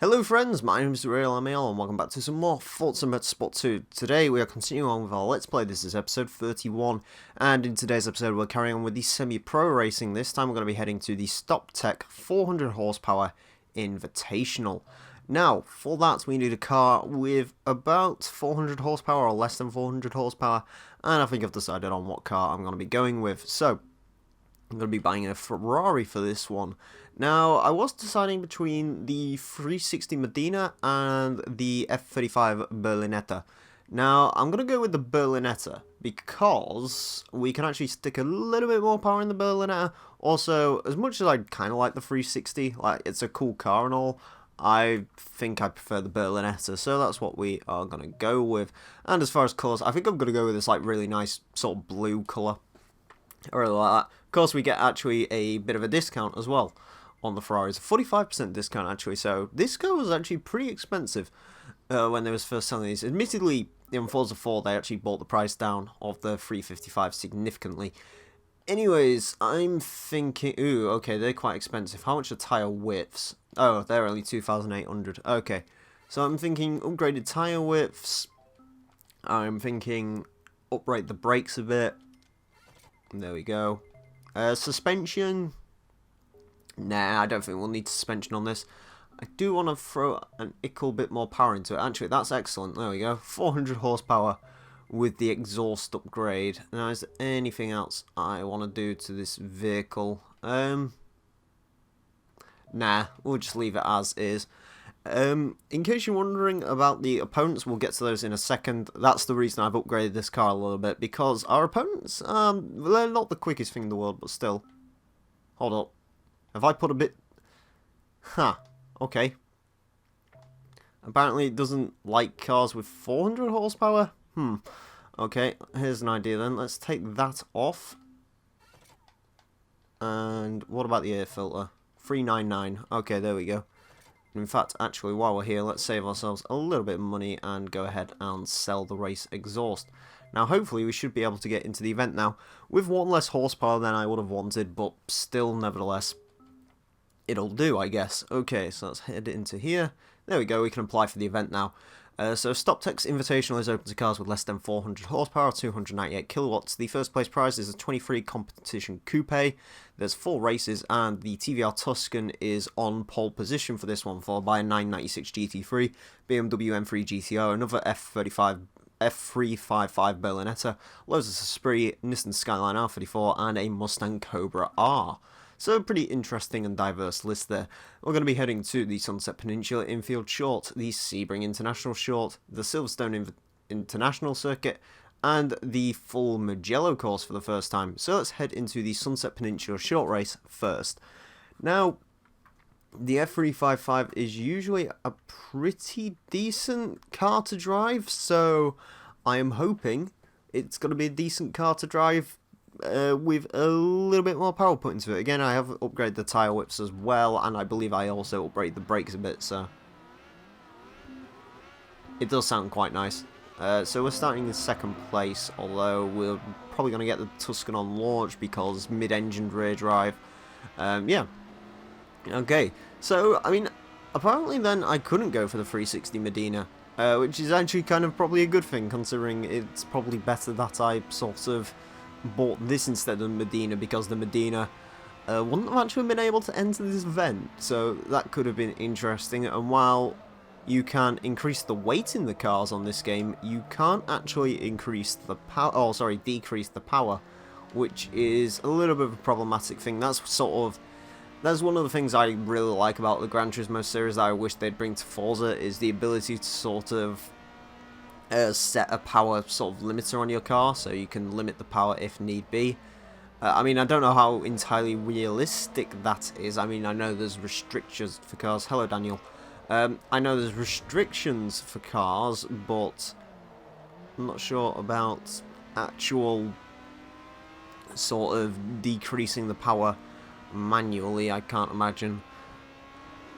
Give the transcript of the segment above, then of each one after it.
Hello friends, my name is Emile and welcome back to some more Forza Motorsport 2. Today we are continuing on with our Let's Play. This is episode 31, and in today's episode we're carrying on with the semi-pro racing. This time we're going to be heading to the Stoptech 400HP Invitational. Now, for that we need a car with about 400 horsepower or less than 400 horsepower, and I think I've decided on what car I'm going to be going with. So, I'm going to be buying a Ferrari for this one. Now, I was deciding between the 360 Medina and the F35 Berlinetta. Now, I'm going to go with the Berlinetta because we can actually stick a little bit more power in the Berlinetta. Also, as much as I kind of like the 360, like it's a cool car and all, I think I prefer the Berlinetta, so that's what we are going to go with. And as far as colours, I think I'm going to go with this like really nice sort of blue colour. I really like that. Of course, we get actually a bit of a discount as well on the Ferraris, a 45% discount actually, so this car was actually pretty expensive when they was first selling these. Admittedly, in Forza 4 they actually brought the price down of the 355 significantly. Anyways, I'm thinking, ooh, okay, they're quite expensive. How much are tyre widths? Oh, they're only 2,800. Okay, so I'm thinking upgraded tyre widths. I'm thinking uprate the brakes a bit. There we go. Suspension. Nah, I don't think we'll need suspension on this. I do want to throw an ickle bit more power into it. Actually, that's excellent. There we go. 400 horsepower with the exhaust upgrade. Now, is there anything else I want to do to this vehicle? Nah, we'll just leave it as is. In case you're wondering about the opponents, we'll get to those in a second. That's the reason I've upgraded this car a little bit, because our opponents, they're not the quickest thing in the world, but still. Hold up. Have I put a bit... Huh. Okay. Apparently it doesn't like cars with 400 horsepower? Okay, here's an idea then. Let's take that off. And what about the air filter? 399. Okay, there we go. In fact, actually, while we're here, let's save ourselves a little bit of money and go ahead and sell the race exhaust. Now, hopefully, we should be able to get into the event now with one less horsepower than I would have wanted, but still, nevertheless, it'll do, I guess. Okay, so let's head into here. There we go, we can apply for the event now. So Stoptech's Invitational is open to cars with less than 400 horsepower, 298 kilowatts. The first place prize is a 23 competition coupe. There's 4 races, and the TVR Tuscan is on pole position for this one, followed by a 996 GT3, BMW M3 GTO, another F355 Berlinetta, Lotus Esprit, Nissan Skyline R34, and a Mustang Cobra R. So a pretty interesting and diverse list there. We're going to be heading to the Sunset Peninsula Infield Short, the Sebring International Short, the Silverstone International Circuit, and the full Mugello course for the first time. So let's head into the Sunset Peninsula Short race first. Now, the F355 is usually a pretty decent car to drive, so I am hoping it's going to be a decent car to drive with a little bit more power put into it. Again, I have upgraded the tyre whips as well, and I believe I also upgraded the brakes a bit, so it does sound quite nice. So we're starting in second place, although we're probably going to get the Tuscan on launch because mid-engined rear drive. Yeah. Okay, so, I mean, apparently then I couldn't go for the 360 Medina, which is actually kind of probably a good thing, considering it's probably better that I sort of bought this instead of the Medina, because the Medina wouldn't have actually been able to enter this event, so that could have been interesting. And while you can increase the weight in the cars on this game, you can't actually increase the power, oh sorry, decrease the power, which is a little bit of a problematic thing. That's one of the things I really like about the Gran Turismo series that I wish they'd bring to Forza, is the ability to sort of set a power sort of limiter on your car, so you can limit the power if need be. I mean, I don't know how entirely realistic that is. I mean, I know there's restrictions for cars. Hello, Daniel. I know there's restrictions for cars, but I'm not sure about actual sort of decreasing the power manually. I can't imagine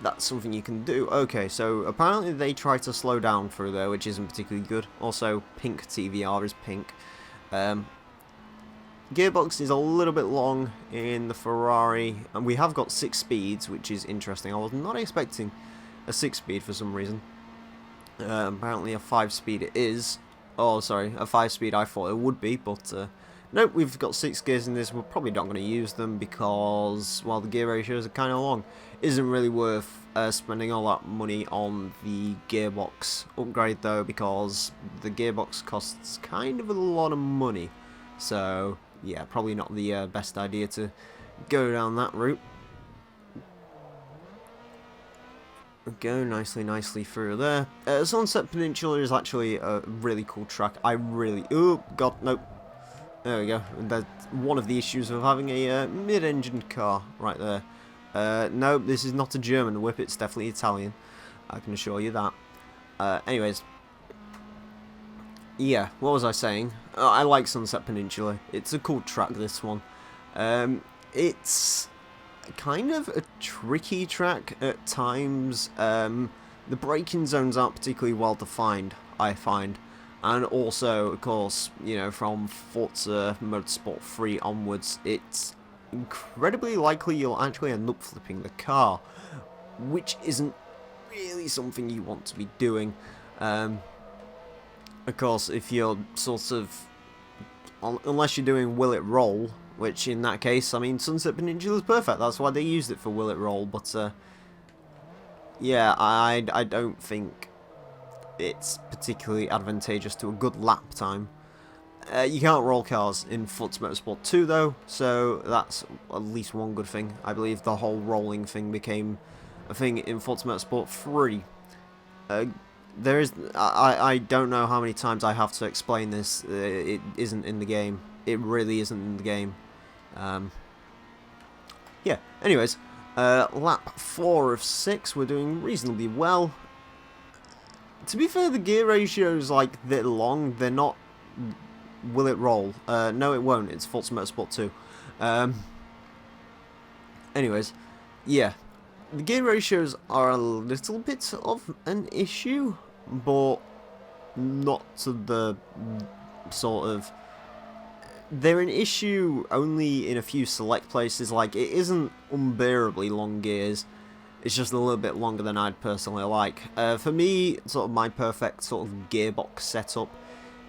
that's something you can do. Okay, so apparently they try to slow down through there, which isn't particularly good. Also, pink TVR is pink. Gearbox is a little bit long in the Ferrari, and we have got 6 speeds, which is interesting. I was not expecting a 6-speed for some reason. Apparently a 5-speed it is. Oh, sorry, a 5-speed I thought it would be, but nope, we've got 6 gears in this. We're probably not going to use them because, well, the gear ratios are kind of long. Isn't really worth spending all that money on the gearbox upgrade though, because the gearbox costs kind of a lot of money. So yeah, probably not the best idea to go down that route. Go nicely through there. Sunset Peninsula is actually a really cool track. I really... Oh, God, nope. There we go. That's one of the issues of having a mid-engined car right there. No, this is not a German whip. It's definitely Italian. I can assure you that. Anyways. Yeah, what was I saying? I like Sunset Peninsula. It's a cool track, this one. It's kind of a tricky track at times. The braking zones aren't particularly well defined, I find, and also, of course, you know, from Forza Motorsport 3 onwards, it's incredibly likely you'll actually end up flipping the car, which isn't really something you want to be doing. Of course, if you're sort of, unless you're doing will it roll, which in that case, I mean, Sunset Peninsula is perfect. That's why they used it for Will It Roll. But yeah, I don't think it's particularly advantageous to a good lap time. You can't roll cars in Forza Motorsport 2 though, so that's at least one good thing. I believe the whole rolling thing became a thing in Forza Motorsport 3. There is, I don't know how many times I have to explain this. It isn't in the game. It really isn't in the game. Yeah, anyways, lap 4 of 6, we're doing reasonably well. To be fair, the gear ratios, like, they're long, they're not will it roll. No, it won't, it's Forza Motorsport 2. Anyways, yeah, the gear ratios are a little bit of an issue, but not to the sort of... They're an issue only in a few select places. Like, it isn't unbearably long gears, it's just a little bit longer than I'd personally like. For me, sort of my perfect sort of gearbox setup,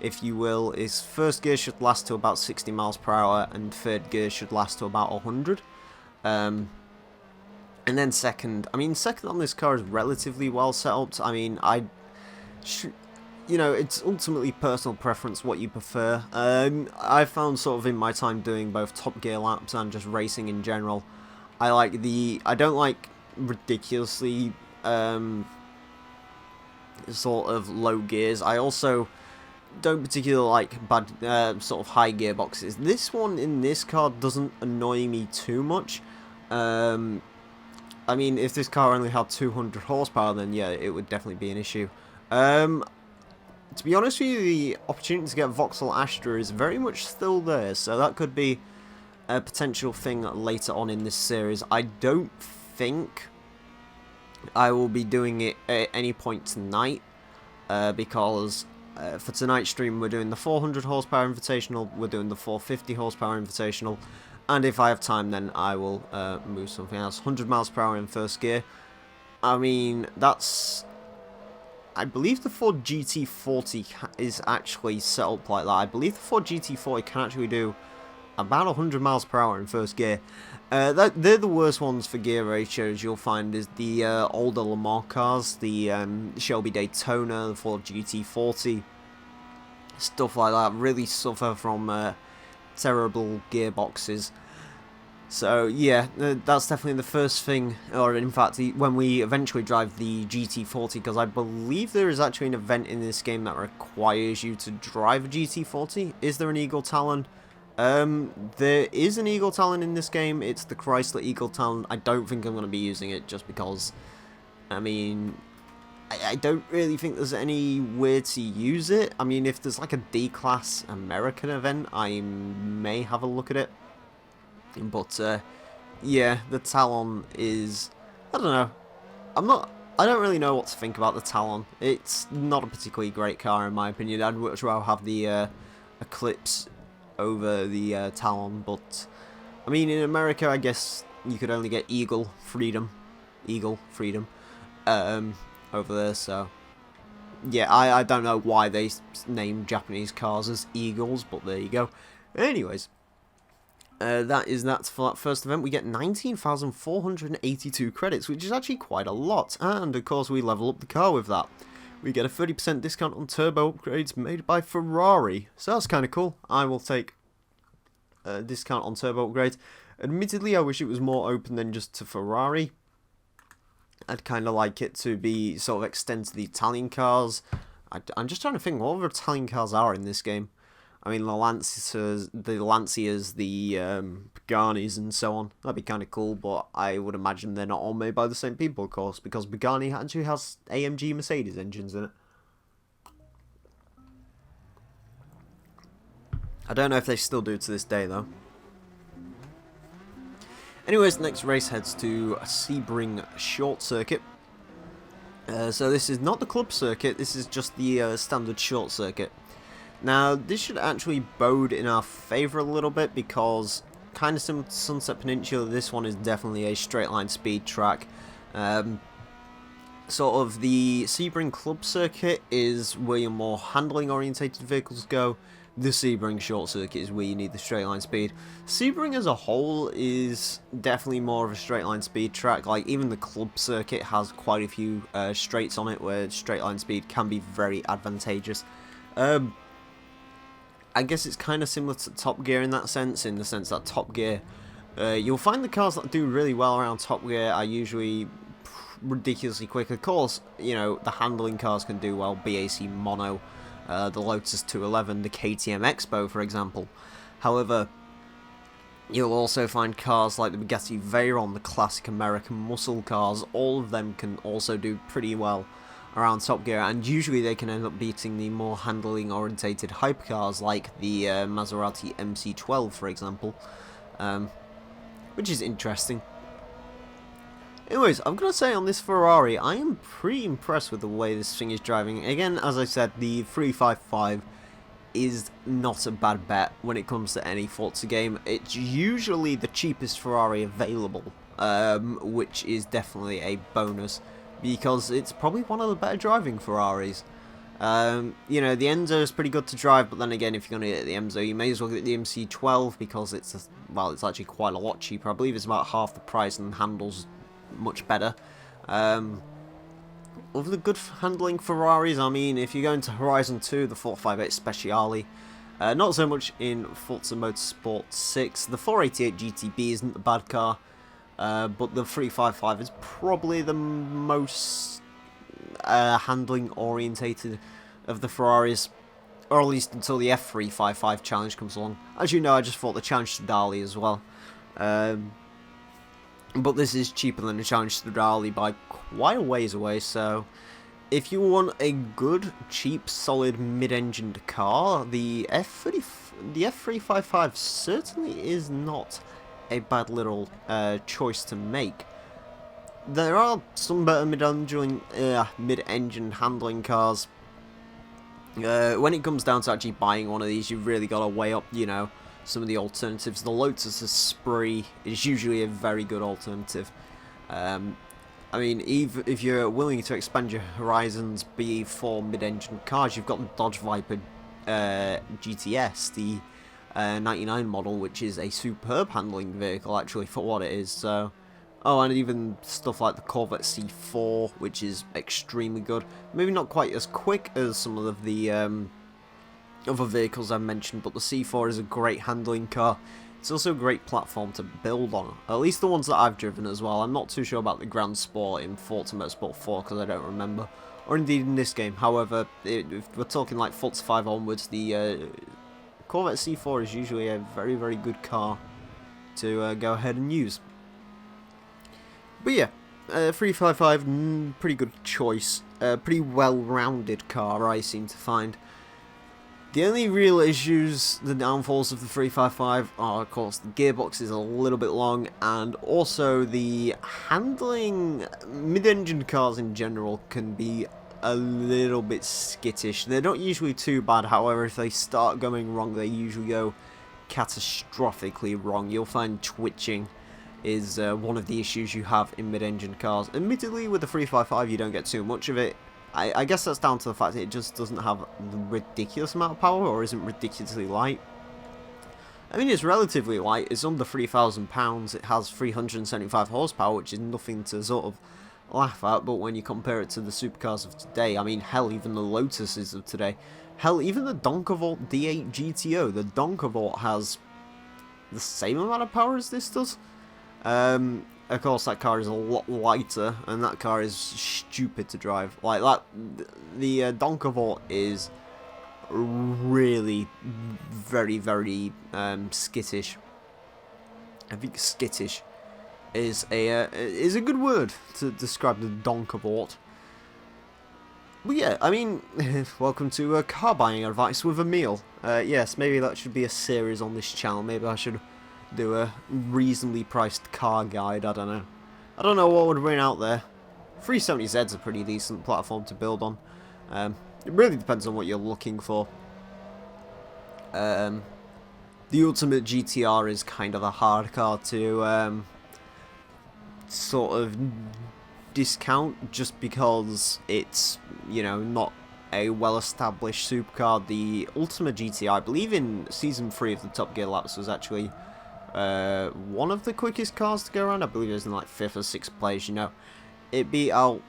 if you will, is first gear should last to about 60 miles per hour and third gear should last to about 100. And then second, I mean, second on this car is relatively well set up. I mean, you know, it's ultimately personal preference what you prefer. I found sort of in my time doing both Top Gear laps and just racing in general, I don't like ridiculously sort of low gears. I also don't particularly like bad sort of high gearboxes. This one in this car doesn't annoy me too much. I mean, if this car only had 200 horsepower, then yeah, it would definitely be an issue. To be honest with you, the opportunity to get Vauxhall Astra is very much still there, so that could be a potential thing later on in this series. I don't think I will be doing it at any point tonight, because for tonight's stream we're doing the 400 horsepower invitational, we're doing the 450 horsepower invitational, and if I have time then I will move something else. 100 miles per hour in first gear. I mean, that's... I believe the Ford GT40 is actually set up like that. I believe the Ford GT40 can actually do about 100 miles per hour in first gear. They're the worst ones for gear ratios you'll find is the older Le Mans cars, the Shelby Daytona, the Ford GT40, stuff like that really suffer from terrible gearboxes. So yeah, that's definitely the first thing, or in fact, when we eventually drive the GT40, because I believe there is actually an event in this game that requires you to drive a GT40. Is there an Eagle Talon? There is an Eagle Talon in this game. It's the Chrysler Eagle Talon. I don't think I'm going to be using it just because, I mean, I don't really think there's any way to use it. I mean, if there's like a D-Class American event, I may have a look at it. But, yeah, the Talon is, I don't know, I don't really know what to think about the Talon. It's not a particularly great car in my opinion. I'd much rather have the Eclipse over the Talon, but, I mean, in America, I guess you could only get Eagle Freedom. over there, so yeah, I don't know why they name Japanese cars as Eagles, but there you go. Anyways, that is that for that first event. We get 19,482 credits, which is actually quite a lot, and of course we level up the car with that. We get a 30% discount on turbo upgrades made by Ferrari, so that's kind of cool. I will take a discount on turbo upgrades. Admittedly, I wish it was more open than just to Ferrari. I'd kind of like it to be sort of extend to the Italian cars. I'm just trying to think what other Italian cars are in this game. I mean, the Lancias, the Paganis, and so on. That'd be kind of cool, but I would imagine they're not all made by the same people, of course, because Pagani actually has AMG Mercedes engines in it. I don't know if they still do to this day, though. Anyways, the next race heads to Sebring Short Circuit. So this is not the club circuit, this is just the standard short circuit. Now, this should actually bode in our favour a little bit, because kind of similar to Sunset Peninsula, this one is definitely a straight line speed track. Sort of the Sebring club circuit is where your more handling orientated vehicles go. The Sebring short circuit is where you need the straight line speed. Sebring as a whole is definitely more of a straight line speed track. Like, even the club circuit has quite a few straights on it where straight line speed can be very advantageous. I guess it's kind of similar to Top Gear in the sense that Top Gear, you'll find the cars that do really well around Top Gear are usually ridiculously quick. Of course, you know, the handling cars can do well, BAC Mono, the Lotus 211, the KTM Expo, for example. However, you'll also find cars like the Bugatti Veyron, the classic American muscle cars. All of them can also do pretty well around Top Gear, and usually they can end up beating the more handling orientated hypercars like the Maserati MC12, for example, which is interesting. Anyways, I'm going to say on this Ferrari, I am pretty impressed with the way this thing is driving. Again, as I said, the 355 is not a bad bet when it comes to any Forza game. It's usually the cheapest Ferrari available, which is definitely a bonus, because it's probably one of the better driving Ferraris. You know, the Enzo is pretty good to drive, but then again, if you're going to get the Enzo, you may as well get the MC12, because it's actually quite a lot cheaper. I believe it's about half the price and handles much better. Of the good handling Ferraris, I mean, if you go into Horizon 2, the 458 Speciale, not so much in Forza Motorsport 6. The 488 GTB isn't a bad car, but the 355 is probably the most handling orientated of the Ferraris, or at least until the F355 challenge comes along. As you know, I just fought the challenge to Dali as well. But this is cheaper than the challenge to Dali by quite a ways away, so if you want a good, cheap, solid mid-engined car, the F355 certainly is not a bad little choice to make. There are some better mid-engine handling cars. When it comes down to actually buying one of these, you've really got to weigh up, you know, some of the alternatives. The Lotus Esprit is usually a very good alternative. I mean, if you're willing to expand your horizons for mid-engine cars, you've got the Dodge Viper GTS, the 99 model, which is a superb handling vehicle actually for what it is. So, oh, and even stuff like the Corvette C4, which is extremely good. Maybe not quite as quick as some of the other vehicles I mentioned, but the C4 is a great handling car. It's also a great platform to build on, at least the ones that I've driven as well. I'm not too sure about the Grand Sport in Forza Motorsport 4 because I don't remember, or indeed in this game. However, if we're talking like Forza 5 onwards, the Corvette C4 is usually a very, very good car to go ahead and use. But yeah, 355, pretty good choice, pretty well-rounded car I seem to find. The only real issues, the downfalls of the 355 are, of course, the gearbox is a little bit long, and also the handling. Mid-engine cars in general can be a little bit skittish. They're not usually too bad, however, if they start going wrong, they usually go catastrophically wrong. You'll find twitching is one of the issues you have in mid-engine cars. Admittedly, with the 355 you don't get too much of it. I guess that's down to the fact that it just doesn't have the ridiculous amount of power, or isn't ridiculously light. I mean, it's relatively light, it's under 3,000 pounds, it has 375 horsepower, which is nothing to sort of laugh at, but when you compare it to the supercars of today, I mean, hell, even the Lotuses of today, hell, even the Donkervolt D8 GTO, the Donkervolt has the same amount of power as this does. Of course, that car is a lot lighter, and that car is stupid to drive. Like that, the Donkervolt is really very, very skittish. I think skittish is a good word to describe the Donkervolt. But yeah, I mean, welcome to car buying advice with Emile. Yes, maybe that should be a series on this channel. Maybe I should do a reasonably priced car guide. I don't know. I don't know what would win out there. 370Z's a pretty decent platform to build on. It really depends on what you're looking for. The Ultimate GTR is kind of a hard car to sort of discount, just because it's, you know, not a well-established supercar. The Ultimate GTR, I believe in Season 3 of the Top Gear laps, was actually one of the quickest cars to go around. I believe it was in like 5th or 6th place, you know. It beat out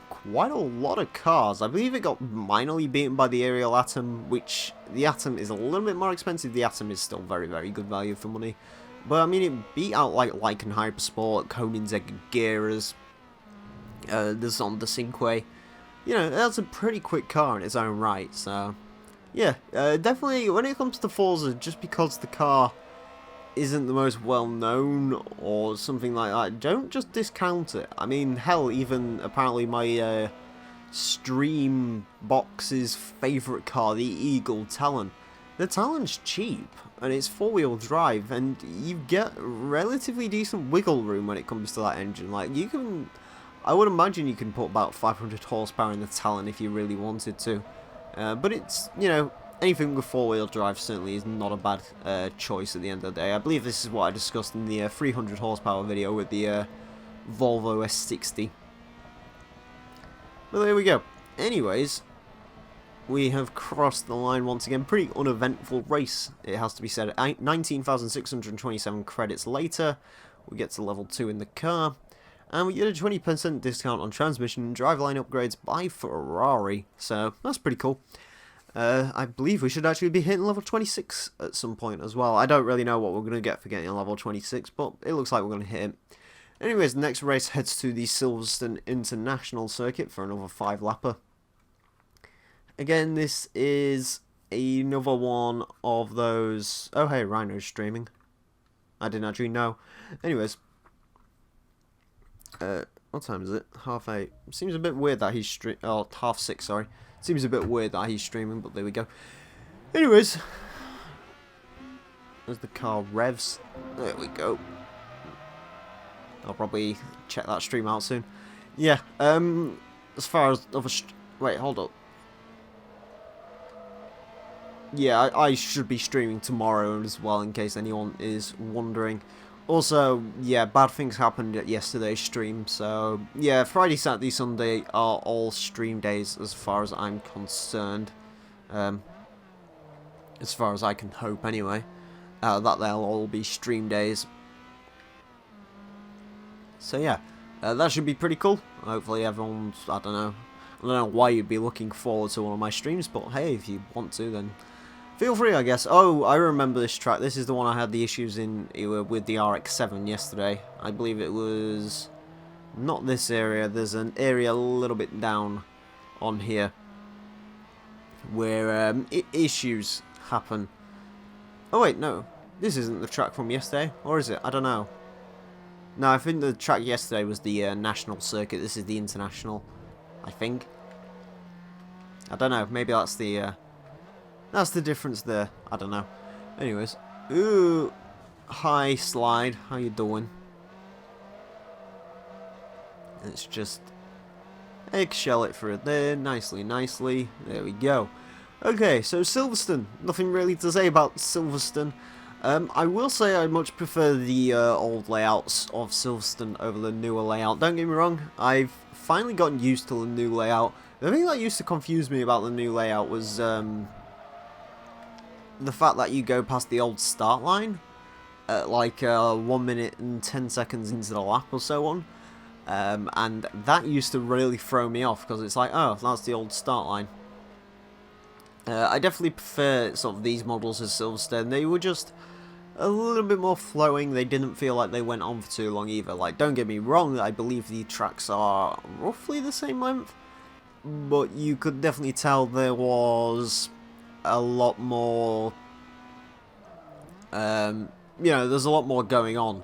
quite a lot of cars. I believe it got minorly beaten by the Ariel Atom, which the Atom is a little bit more expensive. The Atom is still very, very good value for money. But I mean, it beat out like Lycan Hypersport, Koenigsegg Geras, the Zonda Cinque. You know, that's a pretty quick car in its own right. So yeah, definitely when it comes to Forza, just because the car isn't the most well known or something like that, don't just discount it. I mean, hell, even apparently my stream box's favourite car, the Eagle Talon. The Talon's cheap, and it's 4-wheel drive, and you get relatively decent wiggle room when it comes to that engine. Like, you can, I would imagine you can put about 500 horsepower in the Talon if you really wanted to. But it's, you know, anything with 4-wheel drive certainly is not a bad choice at the end of the day. I believe this is what I discussed in the 300 horsepower video with the Volvo S60. But there we go. Anyways, we have crossed the line once again. Pretty uneventful race, it has to be said. 19,627 credits later, we get to level 2 in the car. And we get a 20% discount on transmission and driveline upgrades by Ferrari. So, that's pretty cool. I believe we should actually be hitting level 26 at some point as well. I don't really know what we're going to get for getting a level 26, but it looks like we're going to hit it. Anyways, the next race heads to the Silverstone International Circuit for another 5-lapper. Again, this is another one of those... Oh, hey, Rhino's streaming. I didn't actually know. Anyways. What time is it? 8:30. Seems a bit weird that he's streaming... Oh, 6:30, sorry. Seems a bit weird that he's streaming, but there we go. Anyways. As the car revs. There we go. I'll probably check that stream out soon. Yeah, as far as other... Wait, hold up. Yeah, I should be streaming tomorrow as well, in case anyone is wondering. Also, yeah, bad things happened at yesterday's stream, so yeah, Friday, Saturday, Sunday are all stream days as far as I'm concerned. As far as I can hope anyway, that they'll all be stream days. So yeah, that should be pretty cool. Hopefully everyone's, I don't know why you'd be looking forward to one of my streams, but hey, if you want to, then feel free, I guess. Oh, I remember this track. This is the one I had the issues in with the RX-7 yesterday. I believe it was not this area. There's an area a little bit down on here where issues happen. Oh wait, no. This isn't the track from yesterday, or is it? I don't know. No, I think the track yesterday was the national circuit. This is the international, I think. I don't know. Maybe that's the difference there. I don't know. Anyways. Ooh. Hi, Slide. How you doing? Let's just eggshell it for it there. Nicely, nicely. There we go. Okay, so Silverstone. Nothing really to say about Silverstone. I will say I much prefer the old layouts of Silverstone over the newer layout. Don't get me wrong, I've finally gotten used to the new layout. The thing that used to confuse me about the new layout was the fact that you go past the old start line at like 1 minute and 10 seconds into the lap or so on. And that used to really throw me off because it's like, oh, that's the old start line. I definitely prefer sort of these models as Silverstone. They were just a little bit more flowing. They didn't feel like they went on for too long either. Like, don't get me wrong, I believe the tracks are roughly the same length, but you could definitely tell there was a lot more, there's a lot more going on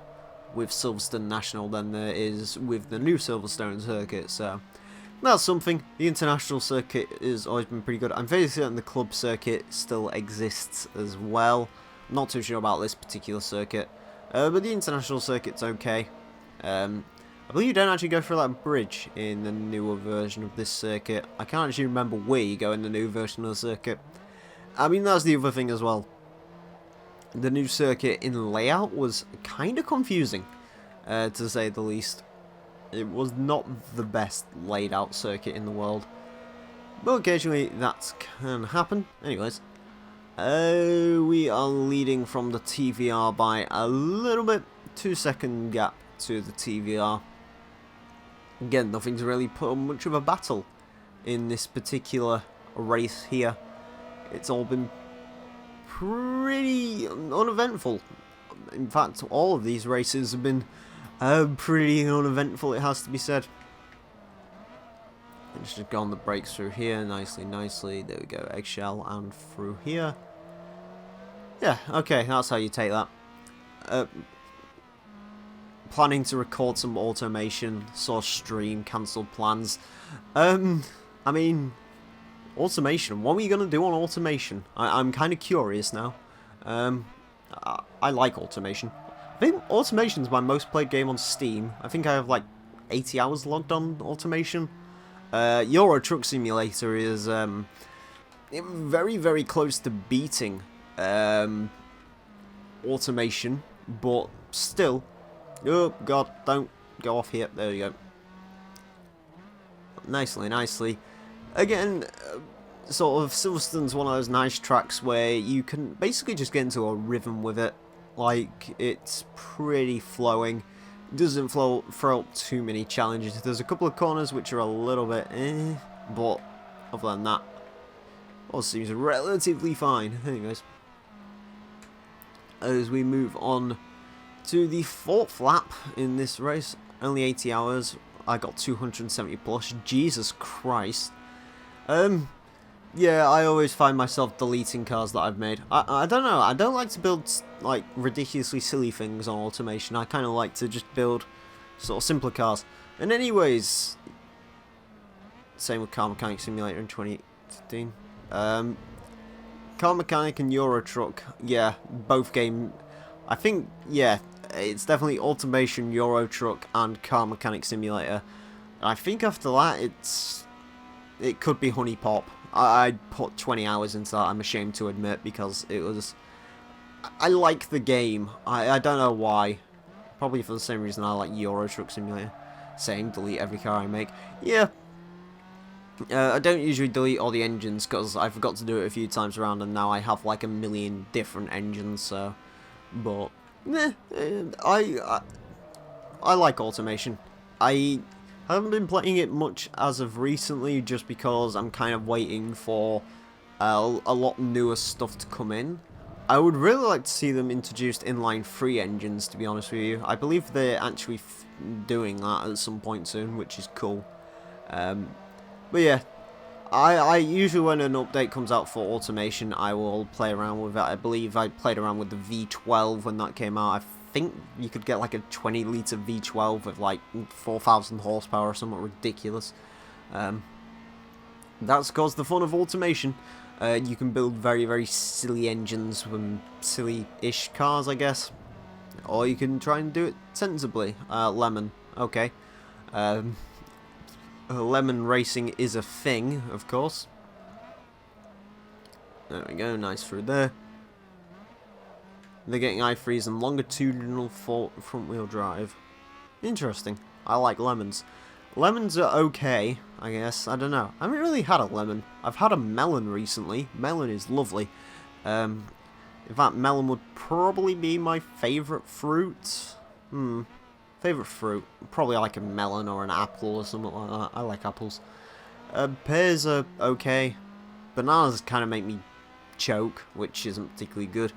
with Silverstone National than there is with the new Silverstone circuit, so that's something. The international circuit has always been pretty good. I'm very certain the club circuit still exists as well. I'm not too sure about this particular circuit, but the international circuit's okay. I believe you don't actually go through that bridge in the newer version of this circuit. I can't actually remember where you go in the new version of the circuit. I mean, that's the other thing as well. The new circuit in layout was kind of confusing, to say the least. It was not the best laid out circuit in the world, but occasionally that can happen. Anyways, we are leading from the TVR by a little bit, 2-second gap to the TVR. Again, nothing's really put on much of a battle in this particular race here. It's all been pretty uneventful. In fact, all of these races have been pretty uneventful, it has to be said. Let's just go on the brakes through here, nicely. There we go, eggshell, and through here. Yeah, okay, that's how you take that. Planning to record some automation, saw stream, cancelled plans. I mean, automation, what are you going to do on automation? I'm kind of curious now. I like automation. I think Automation's my most played game on Steam. I think I have like 80 hours logged on Automation. Euro Truck Simulator is very, very close to beating Automation, but still. Oh god, don't go off here. There we go. Nicely. Again, sort of Silverstone's one of those nice tracks where you can basically just get into a rhythm with it. Like, it's pretty flowing. It doesn't throw up too many challenges. There's a couple of corners which are a little bit but other than that, all seems relatively fine. Anyways, as we move on to the 4th lap in this race, only 80 hours. I got 270 plus. Jesus Christ. Yeah, I always find myself deleting cars that I've made. I don't know, I don't like to build, like, ridiculously silly things on Automation. I kind of like to just build sort of simpler cars. And anyways, same with Car Mechanic Simulator in 2015. Car Mechanic and Euro Truck, yeah, both game, I think, yeah, it's definitely Automation, Euro Truck, and Car Mechanic Simulator. I think after that, it could be Honey Pop. I put 20 hours into that, I'm ashamed to admit, because it was... I like the game. I don't know why. Probably for the same reason I like Euro Truck Simulator. Same, delete every car I make. Yeah. I don't usually delete all the engines, because I forgot to do it a few times around, and now I have like a million different engines, so... But, I like Automation. I haven't been playing it much as of recently, just because I'm kind of waiting for a lot newer stuff to come in. I would really like to see them introduced inline 3 engines, to be honest with you. I believe they're actually doing that at some point soon, which is cool. But yeah, I usually when an update comes out for Automation, I will play around with it. I believe I played around with the V12 when that came out. I think you could get like a 20-litre V12 with like 4,000 horsepower or something ridiculous. That's because the fun of Automation. You can build very, very silly engines from silly-ish cars, I guess. Or you can try and do it sensibly. Lemon, okay. Lemon racing is a thing, of course. There we go, nice through there. They're getting i3s and longitudinal front-wheel drive. Interesting. I like lemons. Lemons are okay, I guess. I don't know. I haven't really had a lemon. I've had a melon recently. Melon is lovely. In fact, melon would probably be my favourite fruit. Favourite fruit? Probably like a melon or an apple or something like that. I like apples. Pears are okay. Bananas kind of make me choke, which isn't particularly good.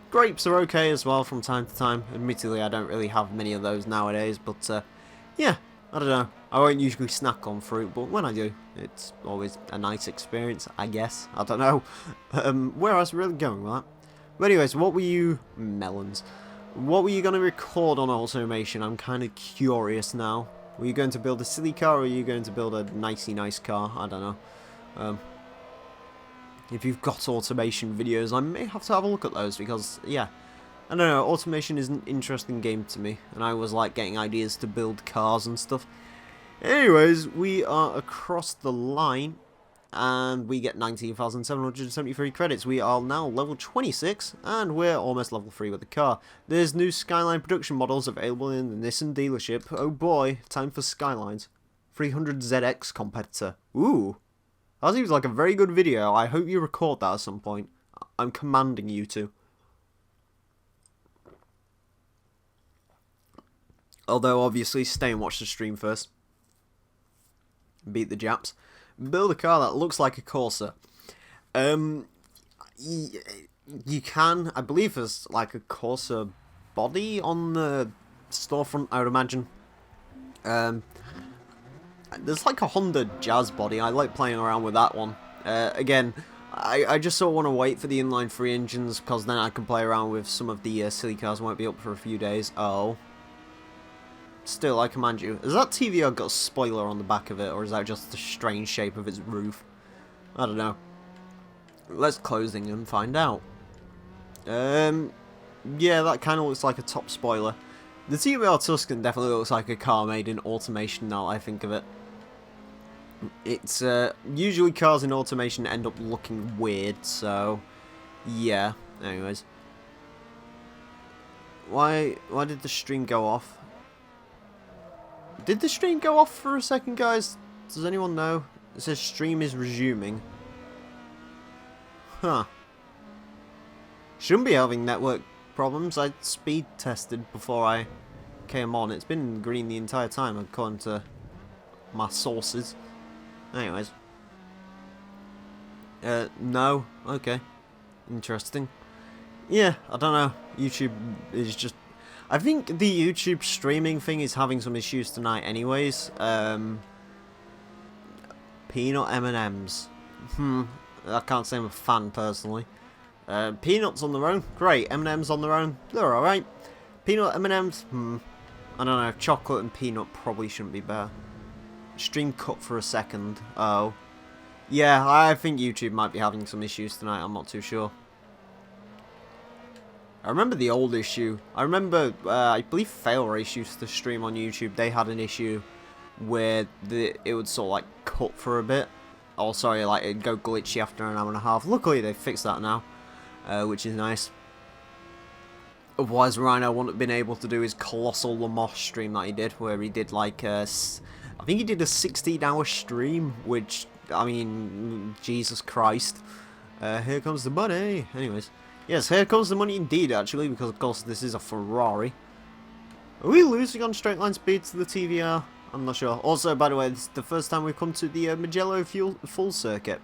Grapes are okay as well from time to time. Admittedly, I don't really have many of those nowadays, but yeah, I don't know. I won't usually snack on fruit, but when I do, it's always a nice experience, I guess. I don't know. Where I was really going with that. But anyways, what were you... Melons. What were you going to record on Automation? I'm kind of curious now. Were you going to build a silly car, or were you going to build a nice car? I don't know. If you've got Automation videos, I may have to have a look at those, because, yeah, I don't know, Automation is an interesting game to me, and I always like getting ideas to build cars and stuff. Anyways, we are across the line, and we get 19,773 credits. We are now level 26, and we're almost level 3 with the car. There's new Skyline production models available in the Nissan dealership. Oh boy, time for Skylines. 300ZX competitor. Ooh. That seems like a very good video. I hope you record that at some point. I'm commanding you to. Although, obviously, stay and watch the stream first. Beat the Japs. Build a car that looks like a Corsa. You can, I believe there's like a Corsa body on the storefront, I would imagine. There's like a Honda Jazz body. I like playing around with that one. Again, I just sort of want to wait for the inline 3 engines, because then I can play around with some of the silly cars. Won't be up for a few days. Oh. Still, I command you. Has that TVR got a spoiler on the back of it, or is that just the strange shape of its roof? I don't know. Let's close things and find out. Yeah, that kind of looks like a top spoiler. The TVR Tuscan definitely looks like a car made in Automation now I think of it. It's, usually cars in Automation end up looking weird, so, yeah. Anyways. Why did the stream go off? Did the stream go off for a second, guys? Does anyone know? It says stream is resuming. Huh. Shouldn't be having network problems. I speed tested before I came on. It's been green the entire time, according to my sources. Anyways. No. Okay. Interesting. Yeah, I don't know. YouTube is just... I think the YouTube streaming thing is having some issues tonight anyways. Peanut M&Ms. I can't say I'm a fan personally. Peanuts on their own, great. M&Ms on their own, they're alright. Peanut M&Ms, I don't know. Chocolate and peanut probably shouldn't be better. Stream cut for a second. Oh. Yeah, I think YouTube might be having some issues tonight, I'm not too sure. I remember the old issue. I remember, I believe Failrace used to stream on YouTube. They had an issue where it would sort of like cut for a bit. Oh, sorry, like it'd go glitchy after an hour and a half. Luckily, they fixed that now, which is nice. Otherwise, Rhino wouldn't have been able to do his colossal Lamar stream that he did, where he did like I think he did a 16-hour stream, which, I mean, Jesus Christ. Here comes the money. Anyways. Yes, here comes the money indeed, actually, because of course this is a Ferrari. Are we losing on straight line speed to the TVR? I'm not sure. Also, by the way, this is the first time we've come to the Mugello full circuit.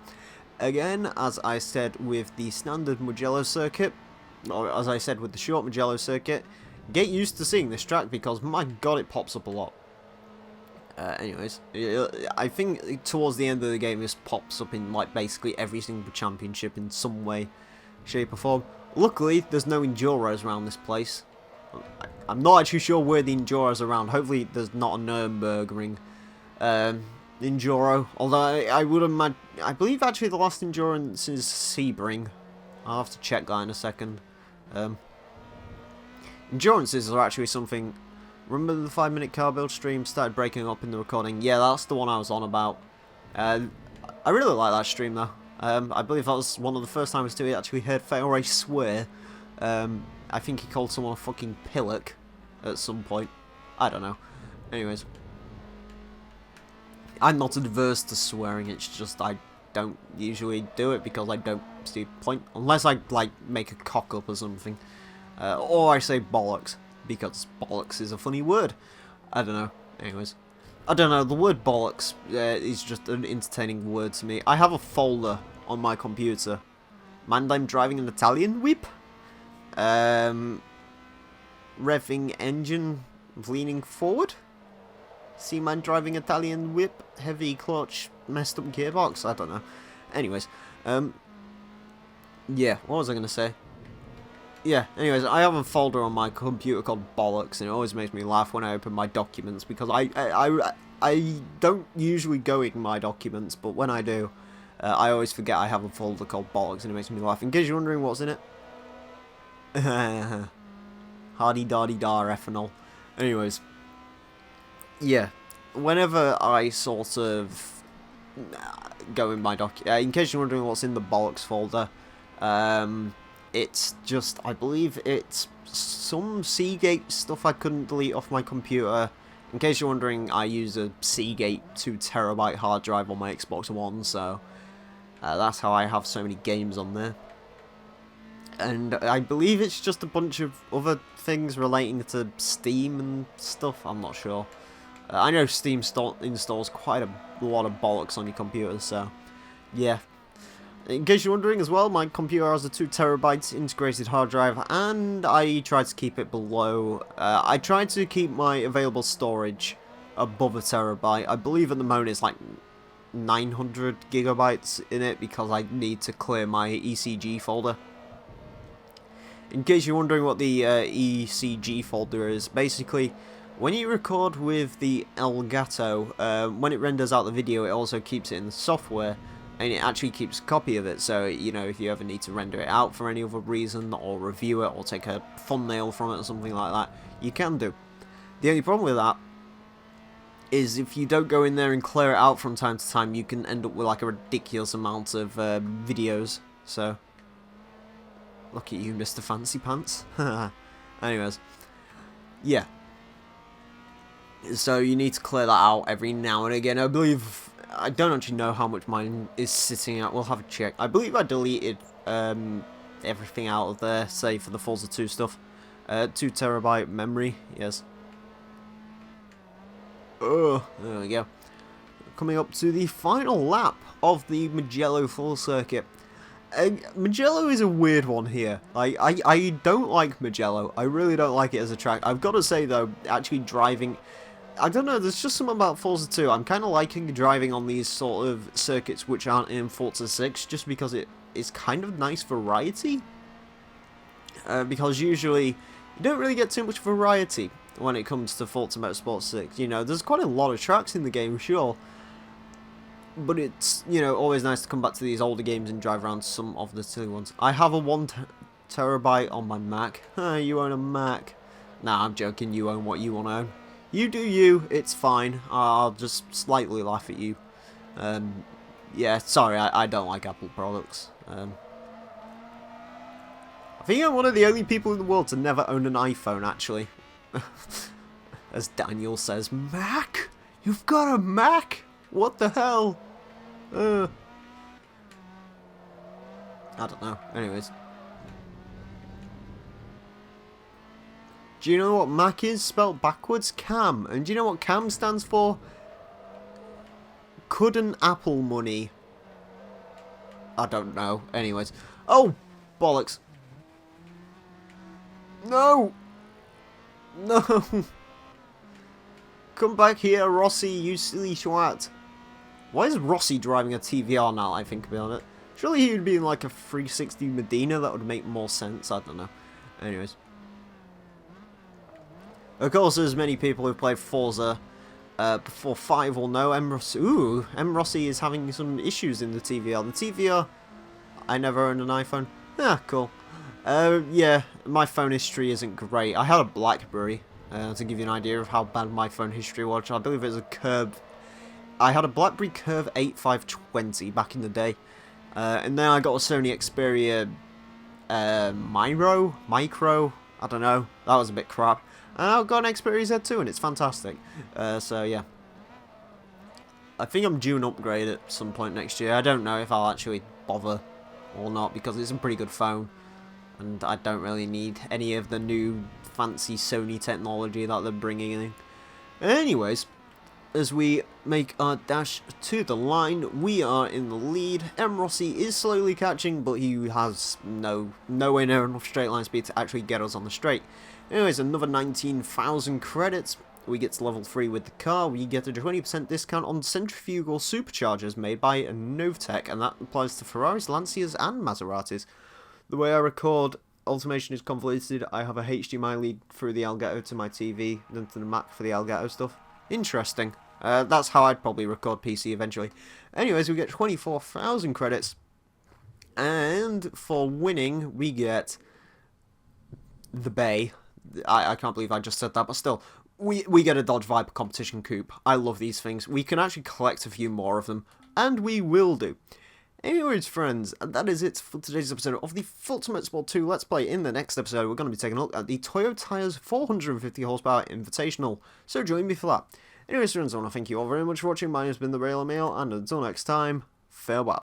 Again, as I said with the standard Mugello circuit, or as I said with the short Mugello circuit, get used to seeing this track because, my god, it pops up a lot. Anyways, I think towards the end of the game this pops up in like basically every single championship in some way, shape or form. Luckily, there's no Enduros around this place. I'm not actually sure where the Enduros are around. Hopefully there's not a Nürburgring Enduro. Although I would imagine, I believe actually the last Endurance is Sebring. I'll have to check that in a second. Endurances are actually something... Remember the 5-minute car build stream started breaking up in the recording? Yeah, that's the one I was on about. I really like that stream though. I believe that was one of the first times we actually heard Failray swear. I think he called someone a fucking pillock at some point. I don't know. Anyways. I'm not adverse to swearing, it's just I don't usually do it because I don't see the point. Unless I, like, make a cock up or something. Or I say bollocks, because bollocks is a funny word. I don't know. Anyways. I don't know, the word bollocks is just an entertaining word to me. I have a folder on my computer. Mind I'm driving an Italian whip? Revving engine, leaning forward? See man driving Italian whip, heavy clutch, messed up gearbox? I don't know. Anyways, yeah, what was I going to say? Yeah, anyways, I have a folder on my computer called Bollocks, and it always makes me laugh when I open my documents, because I don't usually go in my documents, but when I do, I always forget I have a folder called Bollocks, and it makes me laugh. In case you're wondering what's in it, hardy-dardy-dar ethanol. Anyways, yeah, whenever I sort of go in my in case you're wondering what's in the Bollocks folder, it's just, I believe it's some Seagate stuff I couldn't delete off my computer. In case you're wondering, I use a Seagate 2TB hard drive on my Xbox One, so that's how I have so many games on there. And I believe it's just a bunch of other things relating to Steam and stuff, I'm not sure. I know Steam installs quite a lot of bollocks on your computer, so yeah. In case you're wondering as well, my computer has a 2TB integrated hard drive, and I try to keep it below. I try to keep my available storage above a terabyte. I believe at the moment it's like 900 gigabytes in it because I need to clear my ECG folder. In case you're wondering what the ECG folder is, basically, when you record with the Elgato, when it renders out the video, it also keeps it in the software. And it actually keeps a copy of it, so, you know, if you ever need to render it out for any other reason, or review it, or take a thumbnail from it, or something like that, you can do. The only problem with that is if you don't go in there and clear it out from time to time, you can end up with, like, a ridiculous amount of videos, so... Look at you, Mr. Fancy Pants. Anyways. Yeah. So you need to clear that out every now and again. I believe... I don't actually know how much mine is sitting at. We'll have a check. I believe I deleted everything out of there, save for the Forza 2 stuff. 2TB memory, yes. Oh, there we go. Coming up to the final lap of the Mugello full circuit. Mugello is a weird one here. I don't like Mugello. I really don't like it as a track. I've got to say though, actually driving... I don't know, there's just something about Forza 2. I'm kind of liking driving on these sort of circuits which aren't in Forza 6, just because it is kind of nice variety. Because usually, you don't really get too much variety when it comes to Forza Motorsport 6. You know, there's quite a lot of tracks in the game, sure. But it's, you know, always nice to come back to these older games and drive around some of the silly ones. I have a 1TB on my Mac. You own a Mac. Nah, I'm joking, you own what you want to own. You do you, it's fine. I'll just slightly laugh at you. Yeah, sorry, I don't like Apple products. I think I'm one of the only people in the world to never own an iPhone, actually. As Daniel says, Mac? You've got a Mac? What the hell? I don't know. Anyways. Do you know what Mac is spelled backwards? Cam. And do you know what Cam stands for? Couldn't Apple money. I don't know. Anyways. Oh! Bollocks. No! No! Come back here, Rossi, you silly twat. Why is Rossi driving a TVR now, I think about it? Surely he would be in like a 360 Medina, that would make more sense. I don't know. Anyways. Of course, there's many people who've played Forza before 5 will know. M. Rossi is having some issues in the TVR. The TVR, I never owned an iPhone. Ah, cool. Yeah, my phone history isn't great. I had a BlackBerry, to give you an idea of how bad my phone history was. I believe it was a Curve. I had a BlackBerry Curve 8520 back in the day. And then I got a Sony Xperia Micro, I don't know, that was a bit crap. And I've got an Xperia Z2 and it's fantastic. So yeah. I think I'm due an upgrade at some point next year. I don't know if I'll actually bother or not because it's a pretty good phone. And I don't really need any of the new fancy Sony technology that they're bringing in. Anyways, as we make our dash to the line, we are in the lead. M. Rossi is slowly catching, but he has nowhere near enough straight line speed to actually get us on the straight. Anyways, another 19,000 credits. We get to level 3 with the car. We get a 20% discount on centrifugal superchargers made by Stoptech, and that applies to Ferraris, Lancias, and Maseratis. The way I record, automation is convoluted. I have a HDMI lead through the Elgato to my TV, then to the Mac for the Elgato stuff. Interesting. That's how I'd probably record PC eventually. Anyways, we get 24,000 credits, and for winning, we get the Bay. I can't believe I just said that, but still. We get a Dodge Viper competition coupe. I love these things. We can actually collect a few more of them, and we will do. Anyways, friends, that is it for today's episode of the Forza Motorsport 2 Let's Play. In the next episode, we're going to be taking a look at the Toyota's 450HP Invitational, so join me for that. Anyways, friends, I want to thank you all very much for watching. My name has been the Real Emile, and until next time, farewell.